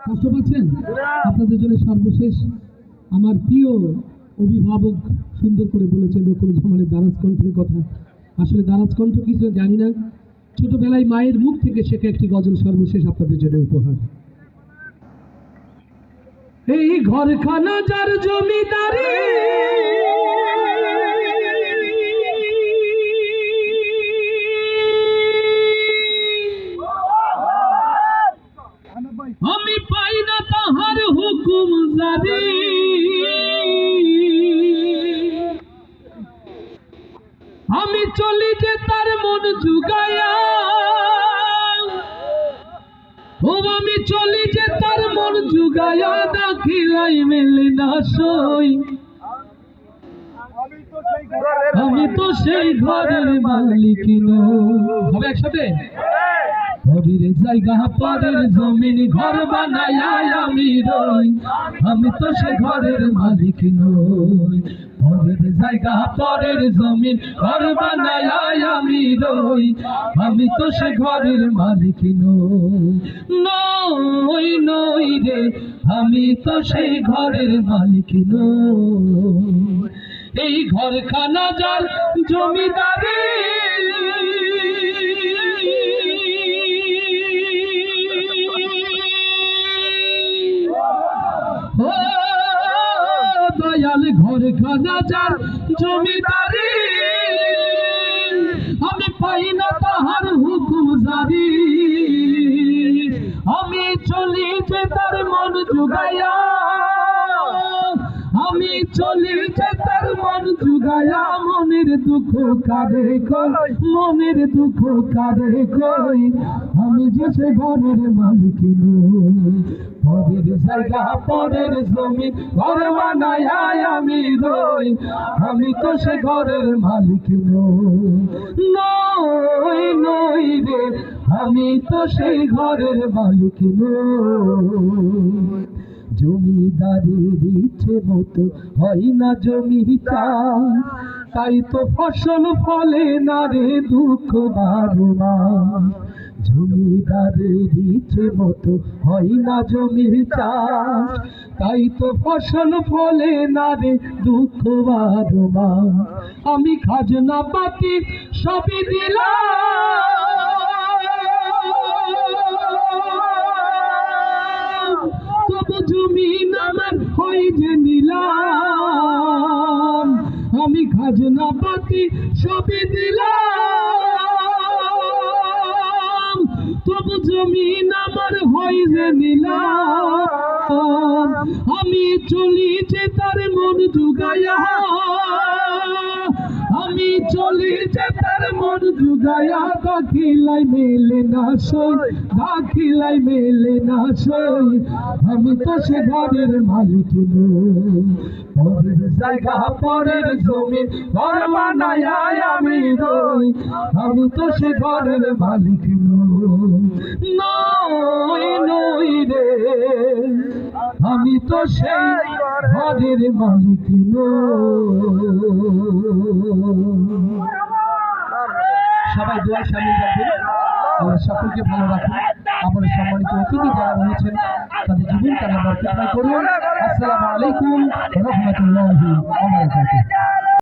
কষ্ট পাচ্ছেন? আপনাদের জন্য সর্বশেষ আমার প্রিয় অভিভাবক সুন্দর করে বলেছেন রকুলুজ্জামানের দারাজ কণ্ঠের কথা। আসলে দারাজ কণ্ঠ কিছু জানি না, ছোটবেলায় মায়ের মুখ থেকে শেখা একটি গজল সর্বশেষ আপনাদের জন্য উপহার। এই ঘরখানা যার জমিদারি, আমি পাই না তাহার হুকুম জারি, আমি চলি যে তার মন জুগায়া, ও আমি চলি যে তার মন জুগায়া, দাখিলাই মেলে না সই, আমি তো সেই ঘরের মালিক নই। হবে একসাথে? ঘরের জায়গা পরের জমিন ঘর বানায় আমি রই, আমি তো সে ঘরের মালিক নই। ঘরের জায়গা পরের জমিন ঘর বানায় আমি রই, আমি তো সে ঘরের মালিক নই নই রে, আমি তো সেই ঘরের মালিক নই। এই ঘরখানা যার জমিদারি, দয়াল ঘরখানা যার জমিদারি, আমি পাই না তাহার হুকুম জারি, আমি চলি যে তার মন জুগায়া, আমি চলি যে তার মন জুগায়া, মনের দুঃখ কারে কই, মনের দুঃখ কারে কই, আমি যে সে ঘরের মালিক নই। ঘরের জায়গা পরের জমি ঘর বানায় আমি রই, আমি তো সে ঘরের মালিক নই নই রে, আমি তো সেই ঘরের মালিক নই। জমিদারির ইচ্ছে মতো হয় না জমি চাষ, তাই তো ফসল ফলে না রে দুঃখ বারো মাস। জমিদারের ইচ্ছে মতো হয় না জমি চাষ, তাই তো ফসল ফলে না রে দুঃখ বারো মাস। আমি খাজনা পাতি সবই দিলাম, তবু জমিন আমার হয় যে নিলাম, আমি খাজনা পাতি সবই দিলাম, তবু জমিন আমার হয় যে নিলাম, আমি চলি যে তার মন জুগায়া, আমি চলি যে তার মন জুগায়া, দাখিলাই মেলে না সই, দাখিলাই মেলে না সই, আমি তো সে ঘরের মালিক নই। পরের জায়গা পরের জমিন ঘর বানায় আমি রই, আমি তো সে ঘরের মালিক নই নই রে, আমি তো সেই ঘরের মালিক নই। সবাই দোয়ায় শামিল রাখবেন, আল্লাহ সকলকে ভালো রাখুন। আমাদের সম্মানিত অতিথি যারা রয়েছেন তাদের জীবন কান্না বরকতময় করুন। আসসালামু আলাইকুম ওয়া রাহমাতুল্লাহি ওয়া বারাকাতুহু।